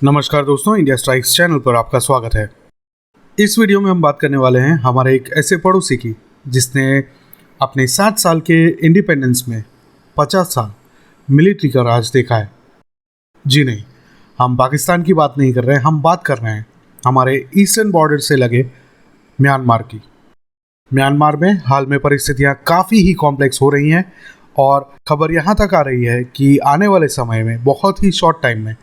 नमस्कार दोस्तों, India strikes channel पर आपका स्वागत है। इस वीडियो में हम बात करने वाले हैं हमारे एक ऐसे पड़ोसी की जिसने अपने 60 साल के इंडिपेंडेंस में 50 साल मिलिट्री का राज देखा है। जी नहीं, हम पाकिस्तान की बात नहीं कर रहे हैं, हम बात कर रहे हैं हमारे ईस्टर्न बॉर्डर से लगे म्यांमार की। म्यांमार में हाल में परिस्थितियां काफ़ी ही कॉम्प्लेक्स हो रही हैं और खबर यहाँ तक आ रही है कि आने वाले समय में बहुत ही शॉर्ट टाइम में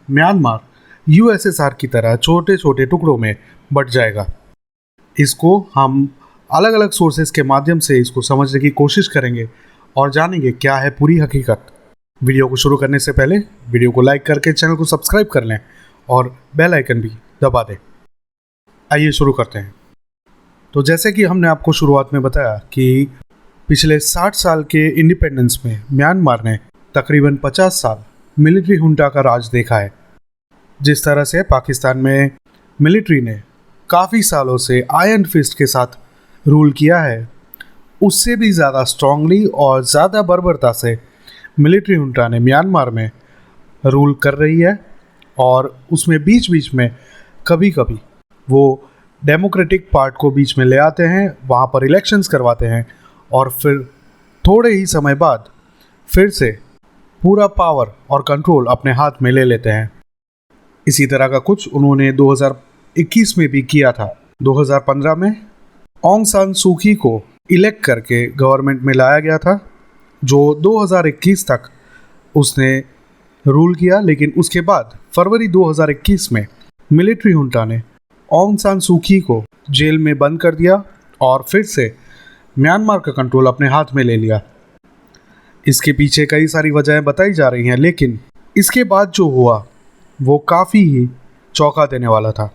म्यांमार यूएसएसआर की तरह छोटे छोटे टुकड़ों में बंट जाएगा। इसको हम अलग अलग सोर्सेज के माध्यम से इसको समझने की कोशिश करेंगे और जानेंगे क्या है पूरी हकीकत। वीडियो को शुरू करने से पहले वीडियो को लाइक करके चैनल को सब्सक्राइब कर लें और बेल आइकन भी दबा दें। आइए शुरू करते हैं। तो जैसे कि हमने आपको शुरुआत में बताया कि पिछले 60 साल के इंडिपेंडेंस में म्यांमार ने तकरीबन 50 साल मिलिट्री हुंटा का राज देखा है। जिस तरह से पाकिस्तान में मिलिट्री ने काफ़ी सालों से आयरन फिस्ट के साथ रूल किया है, उससे भी ज़्यादा स्ट्रांगली और ज़्यादा बर्बरता से मिलिट्री हुंटा ने म्यांमार में रूल कर रही है। और उसमें बीच बीच में कभी कभी वो डेमोक्रेटिक पार्ट को बीच में ले आते हैं, वहाँ पर इलेक्शंस करवाते हैं और फिर थोड़े ही समय बाद फिर से पूरा पावर और कंट्रोल अपने हाथ में ले लेते हैं। इसी तरह का कुछ उन्होंने 2021 में भी किया था। 2015 में ऑंग सान सू की को इलेक्ट करके गवर्नमेंट में लाया गया था, जो 2021 तक उसने रूल किया। लेकिन उसके बाद फरवरी 2021 में मिलिट्री हुंटा ने ऑंग सान सू की को जेल में बंद कर दिया और फिर से म्यांमार का कंट्रोल अपने हाथ में ले लिया। इसके पीछे कई सारी वजहें बताई जा रही हैं, लेकिन इसके बाद जो हुआ वो काफ़ी ही चौंका देने वाला था।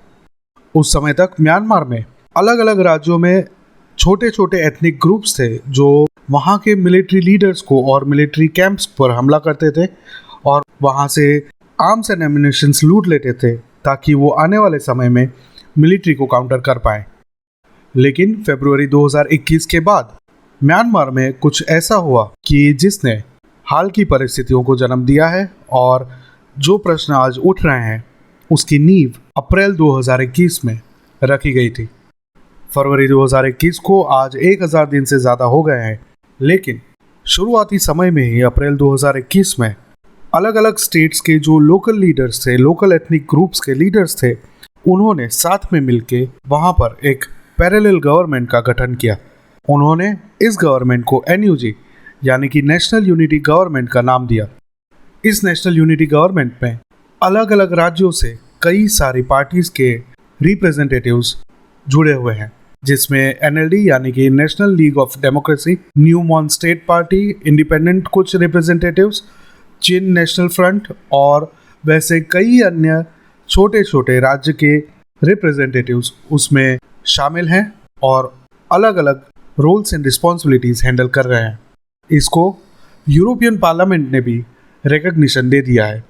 उस समय तक म्यांमार में अलग अलग राज्यों में छोटे छोटे एथनिक ग्रुप्स थे जो वहाँ के मिलिट्री लीडर्स को और मिलिट्री कैंप्स पर हमला करते थे और वहाँ से आर्म्स एंड एम्युनिशंस लूट लेते थे ताकि वो आने वाले समय में मिलिट्री को काउंटर कर पाएँ। लेकिन फरवरी 2021 के बाद म्यांमार में कुछ ऐसा हुआ कि जिसने हाल की परिस्थितियों को जन्म दिया है और जो प्रश्न आज उठ रहे हैं उसकी नींव अप्रैल 2021 में रखी गई थी। फरवरी 2021 को आज 1000 दिन से ज़्यादा हो गए हैं, लेकिन शुरुआती समय में ही अप्रैल 2021 में अलग अलग स्टेट्स के जो लोकल लीडर्स थे, लोकल एथनिक ग्रुप्स के लीडर्स थे, उन्होंने साथ में मिलके वहाँ पर एक पैरेलल गवर्नमेंट का गठन किया। उन्होंने इस गवर्नमेंट को NUG यानी कि नेशनल यूनिटी गवर्नमेंट का नाम दिया। इस नेशनल यूनिटी गवर्नमेंट में अलग अलग राज्यों से कई सारी पार्टीज के रिप्रेजेंटेटिव्स जुड़े हुए हैं, जिसमें NLD यानी कि national league of democracy, new Mon state party, independent कुछ रिप्रेजेंटेटिव्स, चिन नेशनल फ्रंट और वैसे कई अन्य छोटे छोटे राज्य के रिप्रेजेंटेटिव्स उसमें शामिल हैं और अलग अलग रोल्स एंड रिस्पॉन्सिबिलिटीज हैंडल कर रहे हैं। इसको यूरोपियन पार्लियामेंट ने भी रिकग्निशन दे दिया है।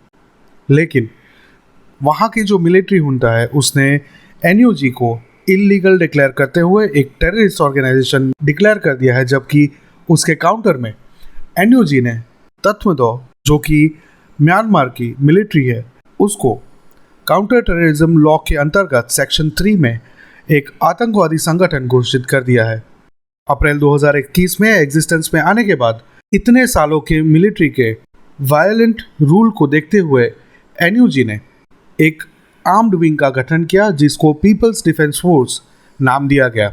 लेकिन वहाँ की जो मिलिट्री हुंटा है उसने NUG को इल्लीगल डिक्लेयर करते हुए एक टेररिस्ट ऑर्गेनाइजेशन डिक्लेयर कर दिया है, जबकि उसके काउंटर में NUG ने तत्वदो जो कि म्यांमार की मिलिट्री है उसको काउंटर टेररिज्म लॉ के अंतर्गत सेक्शन 3 में एक आतंकवादी संगठन घोषित कर दिया है। अप्रैल 2021 में एग्जिस्टेंस में आने के बाद इतने सालों के मिलिट्री के वायलेंट रूल को देखते हुए NUG ने एक आर्म्ड विंग का गठन किया जिसको पीपल्स डिफेंस फोर्स नाम दिया गया।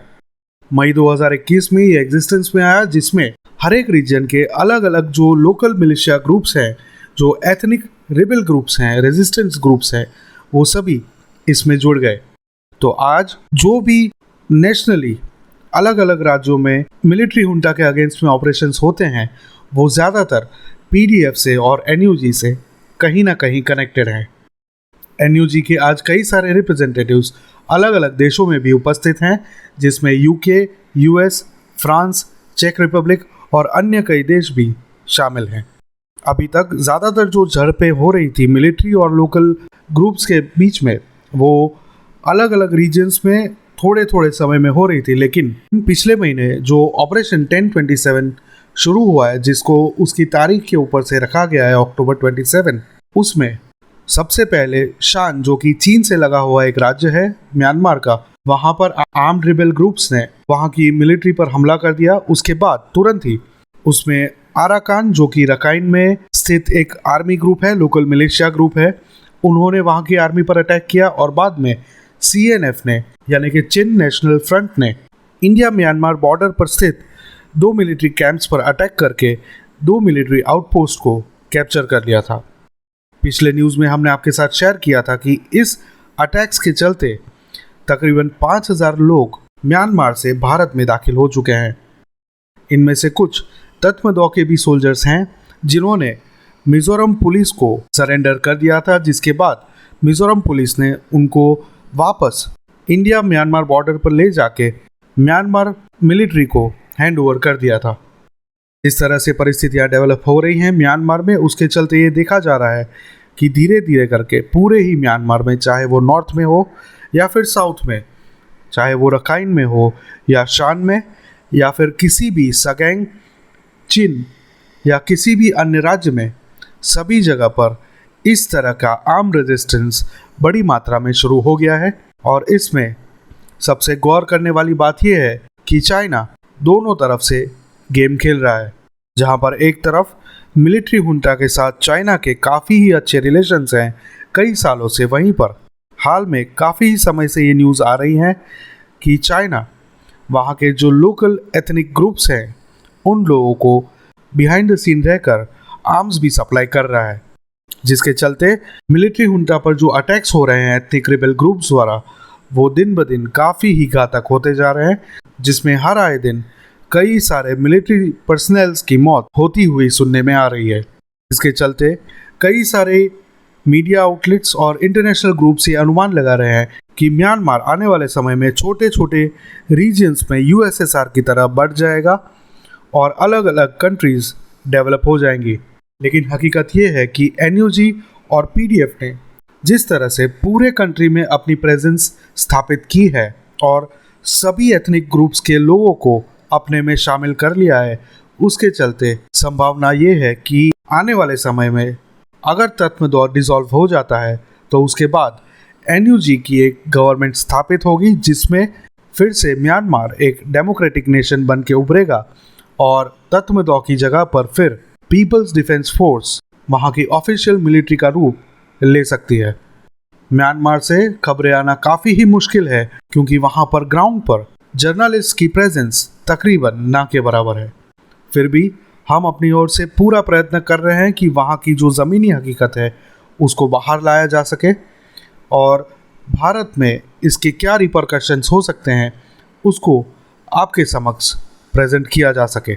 मई 2021 में ये एग्जिस्टेंस में आया, जिसमें हर एक रीजन के अलग अलग जो लोकल मिलिशिया ग्रुप्स हैं, जो एथनिक रिबेल ग्रुप्स हैं, रेजिस्टेंस ग्रुप्स हैं, वो सभी इसमें जुड़ गए। तो आज जो भी नेशनली अलग अलग राज्यों में मिलिट्री हुंटा के अगेंस्ट में ऑपरेशंस होते हैं वो ज़्यादातर PDF से और NUG से कहीं ना कहीं कनेक्टेड हैं। NUG के आज कई सारे रिप्रेजेंटेटिव्स अलग अलग देशों में भी उपस्थित हैं, जिसमें UK, US, फ्रांस, चेक रिपब्लिक और अन्य कई देश भी शामिल हैं। अभी तक ज़्यादातर जो झड़पें हो रही थी मिलिट्री और लोकल ग्रुप्स के बीच में वो अलग अलग रीजन्स में थोड़े थोड़े समय में हो रही थी, लेकिन पिछले महीने जो ऑपरेशन 1027 शुरू हुआ है, जिसको उसकी तारीख के ऊपर से रखा गया है अक्टूबर 27। उसमें सबसे पहले शान, जो कि चीन से लगा हुआ एक राज्य है म्यांमार का, वहां पर आर्म्ड रिबेल ग्रुप्स ने वहां की मिलिट्री पर हमला कर दिया। उसके बाद तुरंत ही उसमें आराकान, जो कि रकाइन में स्थित एक आर्मी ग्रुप है, लोकल मिलिशिया ग्रुप है, उन्होंने वहां की आर्मी पर अटैक किया। और बाद में CNF ने, यानी कि चिन नेशनल फ्रंट ने, इंडिया म्यांमार बॉर्डर पर स्थित 2 मिलिट्री कैंप्स पर अटैक करके 2 मिलिट्री आउटपोस्ट को कैप्चर कर लिया था। पिछले न्यूज़ में हमने आपके साथ शेयर किया था कि इस अटैक्स के चलते तकरीबन 5000 लोग म्यांमार से भारत में दाखिल हो चुके हैं। इनमें से कुछ तत्मदौ के भी सोल्जर्स हैं जिन्होंने मिजोरम पुलिस को सरेंडर कर दिया था, जिसके बाद मिजोरम पुलिस ने उनको वापस इंडिया म्यांमार बॉर्डर पर ले जाके म्यांमार मिलिट्री को हैंड ओवर कर दिया था। इस तरह से परिस्थितियां डेवलप हो रही हैं म्यांमार में। उसके चलते ये देखा जा रहा है कि धीरे धीरे करके पूरे ही म्यांमार में, चाहे वो नॉर्थ में हो या फिर साउथ में, चाहे वो रखाइन में हो या शान में या फिर किसी भी सगैंग, चिन या किसी भी अन्य राज्य में, सभी जगह पर इस तरह का आर्म रेजिस्टेंस बड़ी मात्रा में शुरू हो गया है। और इसमें सबसे गौर करने वाली बात यह है कि चाइना दोनों तरफ से गेम खेल रहा है, जहां पर एक तरफ मिलिट्री हुंटा के साथ चाइना के काफ़ी ही अच्छे रिलेशंस हैं कई सालों से, वहीं पर हाल में काफ़ी ही समय से ये न्यूज़ आ रही हैं कि चाइना वहाँ के जो लोकल एथनिक ग्रुप्स हैं उन लोगों को बिहाइंड द सीन रहकर आर्म्स भी सप्लाई कर रहा है, जिसके चलते मिलिट्री हुंटा पर जो अटैक्स हो रहे हैं एथनिक रिबेल ग्रुप्स द्वारा, वो दिन ब दिन काफ़ी ही घातक होते जा रहे हैं, जिसमें हर आए दिन कई सारे मिलिट्री पर्सनल्स की मौत होती हुई सुनने में आ रही है। इसके चलते कई सारे मीडिया आउटलेट्स और इंटरनेशनल ग्रुप्स ये अनुमान लगा रहे हैं कि म्यांमार आने वाले समय में छोटे छोटे रीजन्स में USSR की तरह बढ़ जाएगा और अलग अलग कंट्रीज डेवलप हो जाएंगी। लेकिन हकीकत ये है कि NUG और PDF ने जिस तरह से पूरे कंट्री में अपनी प्रेजेंस स्थापित की है और सभी एथनिक ग्रुप्स के लोगों को अपने में शामिल कर लिया है, उसके चलते संभावना ये है कि आने वाले समय में अगर तत्मदौ डिसॉल्व हो जाता है तो उसके बाद NUG की एक गवर्नमेंट स्थापित होगी, जिसमें फिर से म्यांमार एक डेमोक्रेटिक नेशन बन के उभरेगा और तत्मदौ की जगह पर फिर पीपल्स डिफेंस फोर्स वहाँ की ऑफिशियल मिलिट्री का रूप ले सकती है। म्यांमार से खबरें आना काफ़ी ही मुश्किल है, क्योंकि वहाँ पर ग्राउंड पर जर्नलिस्ट की प्रेजेंस तकरीबन ना के बराबर है। फिर भी हम अपनी ओर से पूरा प्रयत्न कर रहे हैं कि वहाँ की जो ज़मीनी हकीकत है उसको बाहर लाया जा सके और भारत में इसके क्या रिपरकशंस हो सकते हैं उसको आपके समक्ष प्रेजेंट किया जा सके।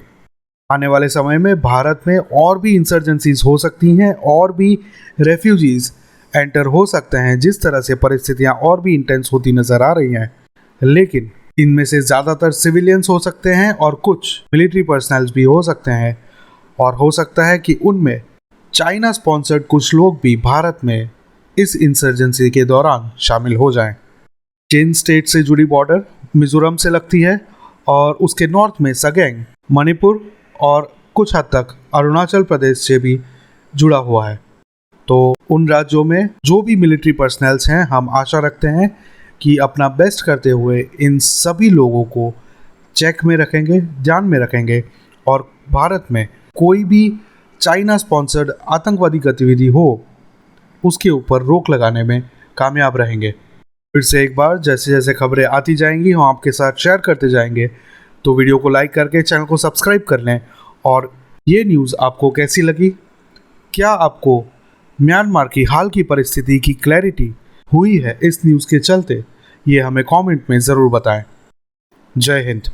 आने वाले समय में भारत में और भी इंसर्जेंसीज हो सकती हैं और भी रेफ्यूजीज एंटर हो सकते हैं, जिस तरह से परिस्थितियां और भी इंटेंस होती नज़र आ रही हैं। लेकिन इनमें से ज़्यादातर सिविलियंस हो सकते हैं और कुछ मिलिट्री पर्सनल्स भी हो सकते हैं, और हो सकता है कि उनमें चाइना स्पॉन्सर्ड कुछ लोग भी भारत में इस इंसर्जेंसी के दौरान शामिल हो जाएं। चिन स्टेट से जुड़ी बॉर्डर मिजोरम से लगती है और उसके नॉर्थ में सगैंग, मणिपुर और कुछ हद तक अरुणाचल प्रदेश से भी जुड़ा हुआ है। तो उन राज्यों में जो भी मिलिट्री पर्सनल्स हैं, हम आशा रखते हैं कि अपना बेस्ट करते हुए इन सभी लोगों को चेक में रखेंगे, ध्यान में रखेंगे और भारत में कोई भी चाइना स्पॉन्सर्ड आतंकवादी गतिविधि हो उसके ऊपर रोक लगाने में कामयाब रहेंगे। फिर से एक बार जैसे जैसे खबरें आती जाएंगी हम आपके साथ शेयर करते जाएंगे, तो वीडियो को लाइक करके चैनल को सब्सक्राइब कर लें। और ये न्यूज़ आपको कैसी लगी? क्या आपको म्यांमार की हाल की परिस्थिति की क्लैरिटी हुई है इस न्यूज़ के चलते? ये हमें कमेंट में ज़रूर बताएं। जय हिंद।